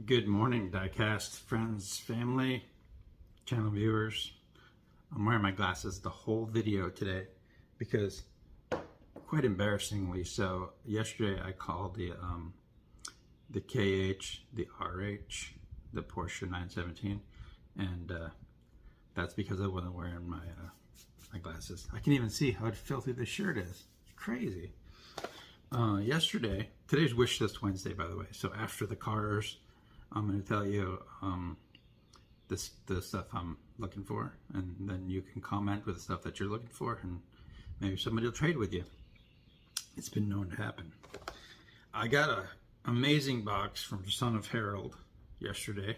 Good morning, Diecast friends, family, channel viewers. I'm wearing my glasses the whole video today because, quite embarrassingly so, yesterday I called the KH, the RH, the Porsche 917, and that's because I wasn't wearing my glasses. I can even see how filthy this shirt is. It's crazy. Today's Wish List Wednesday, by the way, so after the cars, I'm going to tell you the stuff I'm looking for, and then you can comment with the stuff that you're looking for, and maybe somebody will trade with you. It's been known to happen. I got an amazing box from Son of Harold yesterday,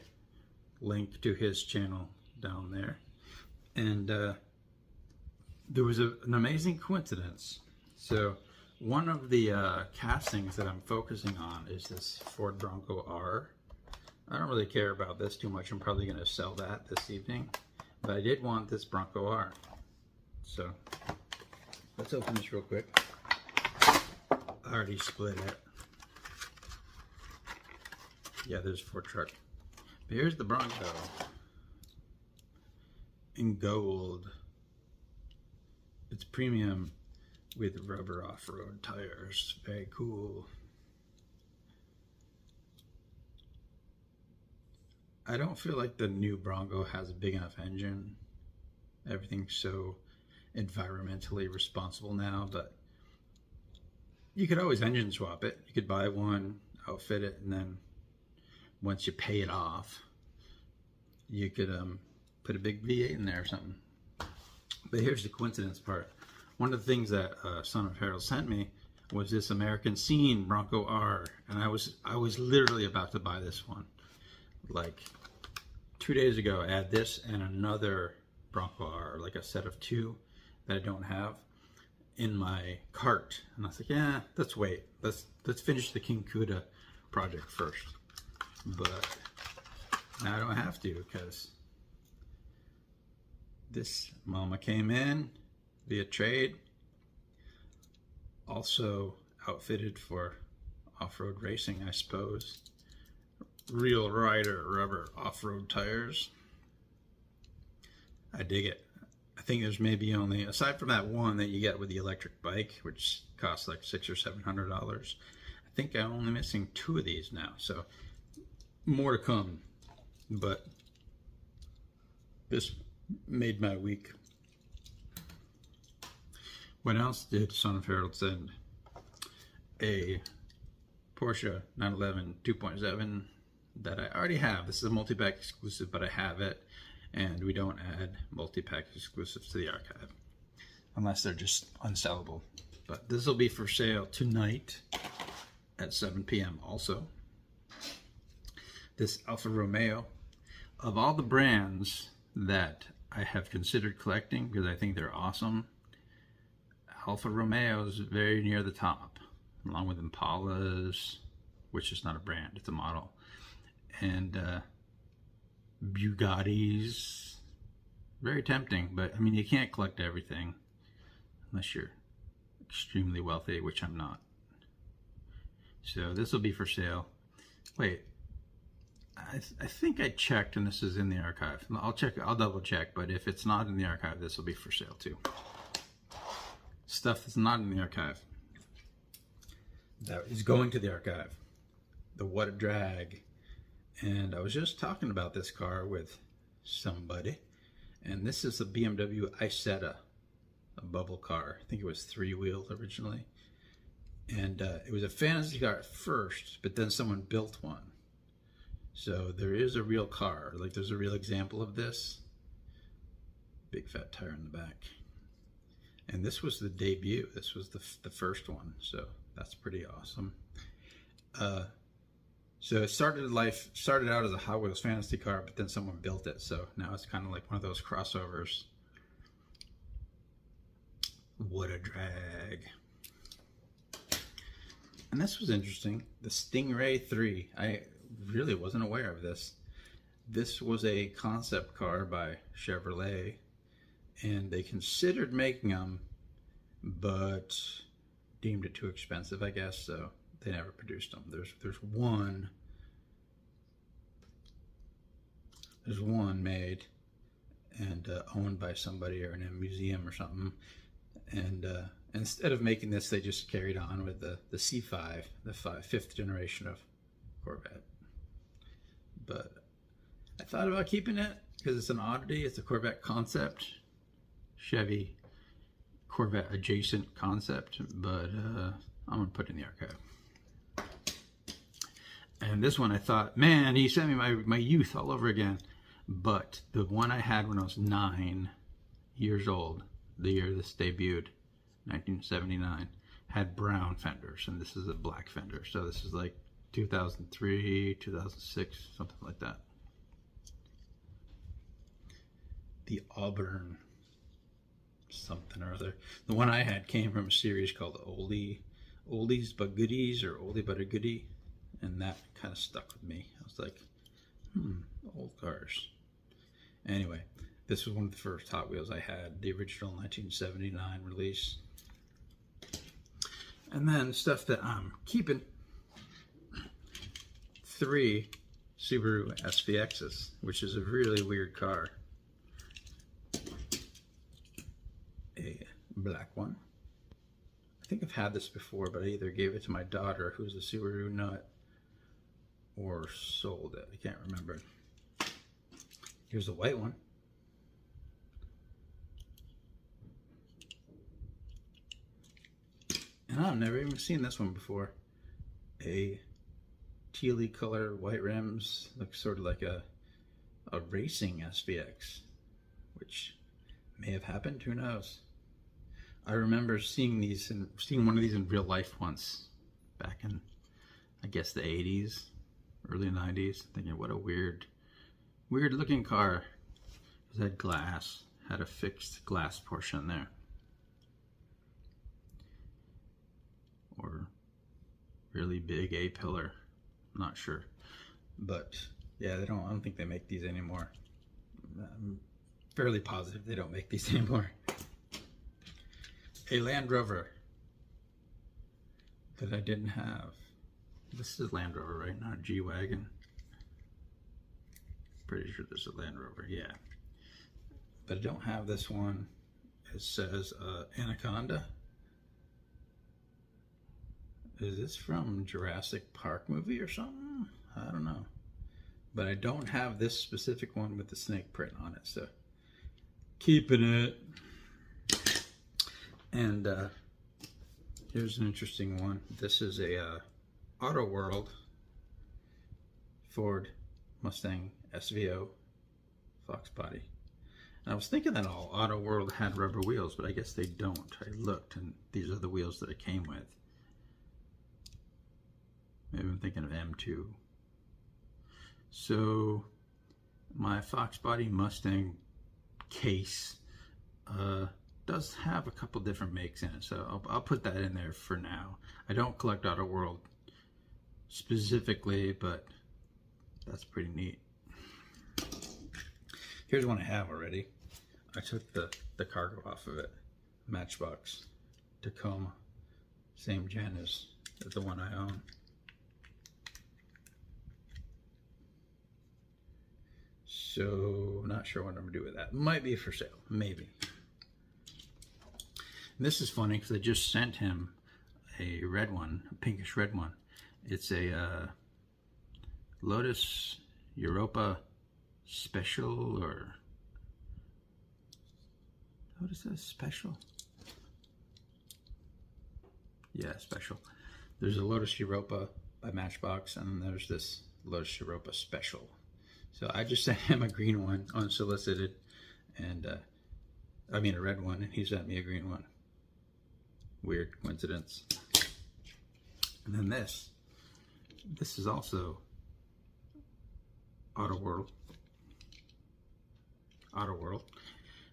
link to his channel down there, and there was an amazing coincidence. So one of the castings that I'm focusing on is this Ford Bronco R. I don't really care about this too much. I'm probably going to sell that this evening. But I did want this Bronco R. So let's open this real quick. I already split it. Yeah, there's Ford truck. But here's the Bronco in gold. It's premium with rubber off-road tires. Very cool. I don't feel like the new Bronco has a big enough engine. Everything's so environmentally responsible now, but you could always engine swap it. You could buy one, outfit it, and then once you pay it off, you could put a big V8 in there or something. But here's the coincidence part. One of the things that Son of Harold sent me was this American Scene Bronco R, and I was literally about to buy this one. Like 2 days ago, I had this and another Bronco R, like a set of two that I don't have, in my cart, and I was like, yeah, let's wait. Let's finish the King Kuda project first. But now I don't have to, because this mama came in via trade, also outfitted for off-road racing, I suppose. Real rider rubber off-road tires. I dig it. I think there's maybe only, aside from that one that you get with the electric bike, which costs like $600 or $700, I think I'm only missing 2 of these now, so more to come. But this made my week. What else did Son of Harold send? A Porsche 911 2.7 that I already have. This is a multi-pack exclusive, but I have it, and we don't add multi-pack exclusives to the archive unless they're just unsellable. But this will be for sale tonight at 7 p.m. also. This Alfa Romeo, of all the brands that I have considered collecting because I think they're awesome, Alfa Romeo is very near the top, along with Impalas, which is not a brand, it's a model, and Bugattis. Very tempting, but I mean, you can't collect everything unless you're extremely wealthy, which I'm not. So this will be for sale. Wait, I think I checked and this is in the archive. I'll double check, but if it's not in the archive, this will be for sale too. Stuff that's not in the archive that is going to the archive. The What a Drag. And I was just talking about this car with somebody, and this is a BMW Isetta, a bubble car. I think it was 3-wheeled originally, and it was a fantasy car at first, but then someone built one. So there is a real car, like there's a real example of this. Big fat tire in the back. And this was the debut. This was the first one, so that's pretty awesome. So it started out as a Hot Wheels fantasy car, but then someone built it, so now it's kind of like one of those crossovers. What a drag. And this was interesting. The Stingray 3. I really wasn't aware of this. This was a concept car by Chevrolet, and they considered making them, but deemed it too expensive, I guess, so they never produced them. There's one There's one made and owned by somebody or in a museum or something. And instead of making this, they just carried on with the C5, the fifth generation of Corvette. But I thought about keeping it because it's an oddity. It's a Corvette concept, Chevy Corvette adjacent concept, but I'm gonna put it in the archive. And this one I thought, man, he sent me my youth all over again. But the one I had when I was 9 years old, the year this debuted, 1979, had brown fenders, and this is a black fender. So this is like 2003, 2006, something like that. The Auburn something or other. The one I had came from a series called Oldies But Goodies, or Oldie But a Goodie, and that kind of stuck with me. I was like, old cars. Anyway, this was one of the first Hot Wheels I had, the original 1979 release. And then stuff that I'm keeping, 3 Subaru SVXs, which is a really weird car. A black one. I think I've had this before, but I either gave it to my daughter, who's a Subaru nut, or sold it. I can't remember. Here's a white one. And I've never even seen this one before. A tealy color, white rims, looks sort of like a racing SVX, which may have happened, who knows. I remember seeing one of these in real life once, back in, I guess, the 80s, early 90s, thinking, what a weird looking car. It had glass, had a fixed glass portion there. Or really big A-pillar, I'm not sure. But yeah, I don't think they make these anymore. I'm fairly positive they don't make these anymore. A Land Rover that I didn't have. This is Land Rover, right? Not a G-Wagon. Pretty sure this is a Land Rover, yeah. But I don't have this one. It says Anaconda. Is this from Jurassic Park movie or something? I don't know. But I don't have this specific one with the snake print on it, so keeping it. And here's an interesting one. This is a Auto World Ford Mustang SVO Fox body. And I was thinking that all Auto World had rubber wheels, but I guess they don't. I looked, and these are the wheels that it came with. Maybe I'm thinking of M2. So my Fox body Mustang case does have a couple different makes in it, so I'll put that in there for now. I don't collect Auto World specifically, but that's pretty neat. Here's one I have already. I took the cargo off of it. Matchbox Tacoma, same gen as the one I own. So not sure what I'm gonna do with that. Might be for sale, maybe. And this is funny because I just sent him a red one, a pinkish red one. It's a Lotus Europa Special, or what is this? Special? Yeah, Special. There's a Lotus Europa by Matchbox, and then there's this Lotus Europa Special. So I just sent him a green one, unsolicited, and I mean a red one, and he sent me a green one. Weird coincidence. And then this is also Auto World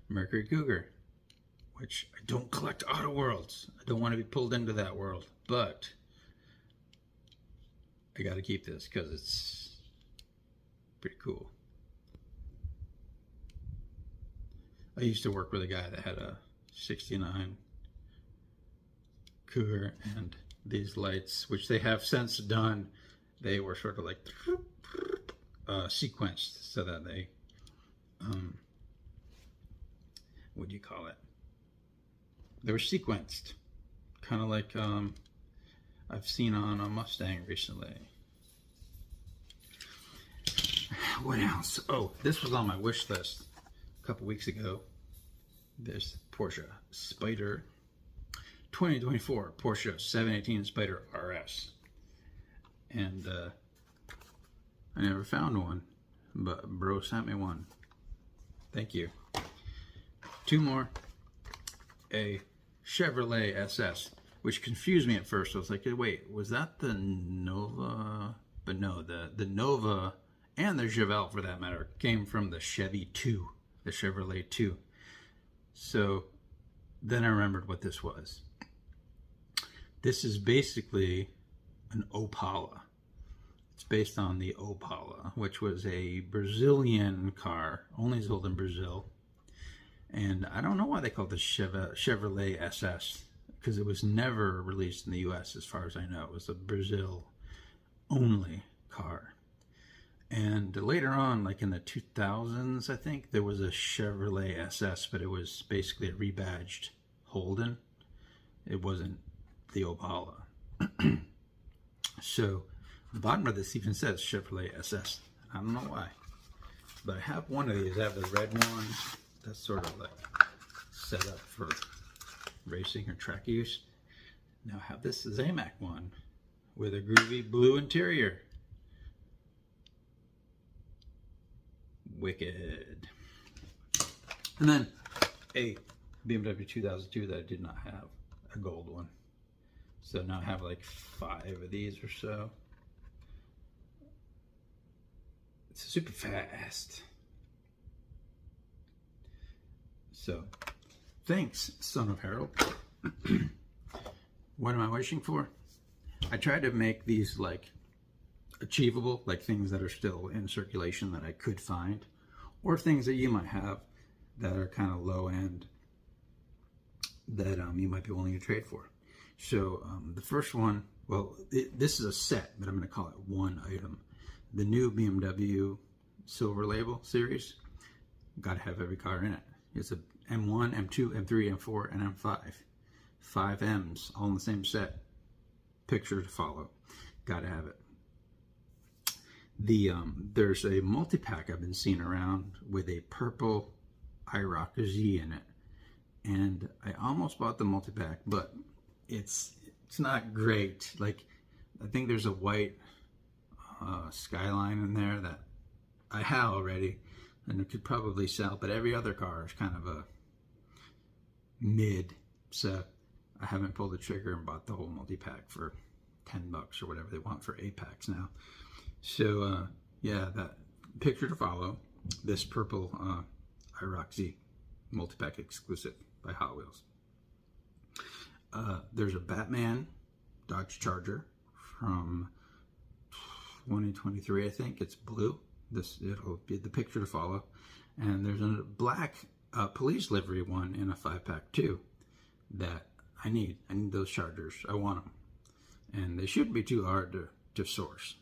Mercury Cougar, which I don't collect Auto Worlds. I don't want to be pulled into that world, but I got to keep this because it's pretty cool. I used to work with a guy that had a 69 Cougar, and these lights, which they have since done, they were sort of like sequenced so that they what do you call it? They were sequenced, kind of like I've seen on a Mustang recently. What else? Oh, this was on my wish list a couple weeks ago. This Porsche Spyder 2024 Porsche 718 Spyder RS, and I never found one, but bro sent me one. Thank you. Two more. A Chevrolet SS, which confused me at first. I was like, wait, was that the Nova? But no, the Nova and the Chevelle, for that matter, came from the Chevy 2, the Chevrolet 2. So then I remembered what this was. This is basically an Opala. It's based on the Opala, which was a Brazilian car, only sold in Brazil. And I don't know why they called it Chevrolet SS, because it was never released in the US as far as I know. It was a Brazil only car. And later on, like in the 2000s, I think, there was a Chevrolet SS, but it was basically a rebadged Holden. It wasn't the Opala. So the bottom of this even says Chevrolet SS. I don't know why. But I have one of these. I have the red one. That's sort of like set up for racing or track use. Now I have this Zamac one with a groovy blue interior. Wicked. And then a BMW 2002 that I did not have, a gold one. So now I have like 5 of these or so. It's super fast. So, thanks, son of Harold. What am I wishing for? I tried to make these like achievable, like things that are still in circulation that I could find, or things that you might have that are kind of low end that you might be willing to trade for. So the first one, well, this is a set, but I'm going to call it one item. The new BMW Silver Label series, got to have every car in it. It's a M1, M2, M3, M4, and M5. 5 M's, all in the same set. Picture to follow. Got to have it. There's a multi-pack I've been seeing around with a purple IROC Z in it. And I almost bought the multi-pack, but it's not great. Like, I think there's a white Skyline in there that I have already, and it could probably sell, but every other car is kind of a mid, so I haven't pulled the trigger and bought the whole multi-pack for $10 or whatever they want for 8 packs now. So yeah, that picture to follow, this purple IROC Z multi-pack exclusive by Hot Wheels. There's a Batman Dodge Charger from 2023, I think. It's blue. It'll be the picture to follow. And there's a black police livery one in a 5-pack too that I need. I need those Chargers. I want them. And they shouldn't be too hard to source.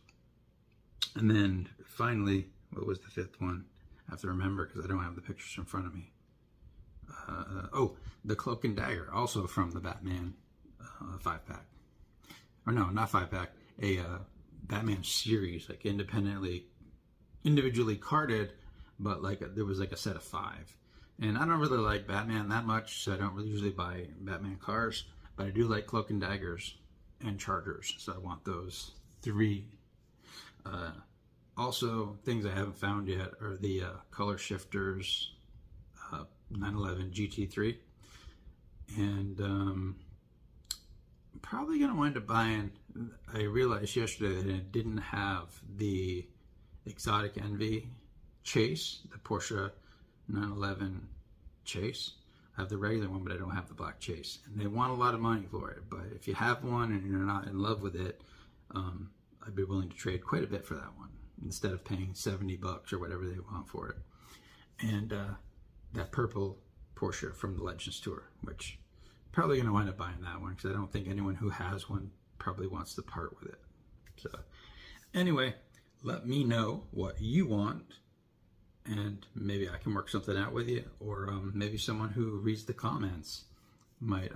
And then finally, what was the 5th one? I have to remember because I don't have the pictures in front of me. Oh, the Cloak and Dagger, also from the Batman 5-pack. Or no, not 5-pack. A Batman series, like individually carded, but like there was like a set of 5. And I don't really like Batman that much, so I don't really usually buy Batman cars, but I do like Cloak and Daggers and Chargers, so I want those 3. Also, things I haven't found yet are the color shifters 911 GT3, and I'm probably going to wind up buying, I realized yesterday that it didn't have the Exotic Envy Chase, the Porsche 911 Chase. I have the regular one, but I don't have the black Chase, and they want a lot of money for it. But if you have one and you're not in love with it, I'd be willing to trade quite a bit for that one instead of paying $70 or whatever they want for it. And that purple Porsche from the Legends Tour, which I'm probably going to wind up buying that one because I don't think anyone who has one probably wants to part with it. So anyway, let me know what you want and maybe I can work something out with you, or maybe someone who reads the comments might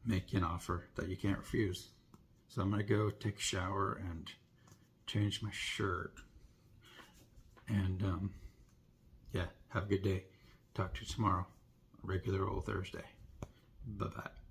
make you an offer that you can't refuse. So I'm gonna go take a shower and change my shirt, and yeah, have a good day. Talk to you tomorrow, regular old Thursday. Bye-bye.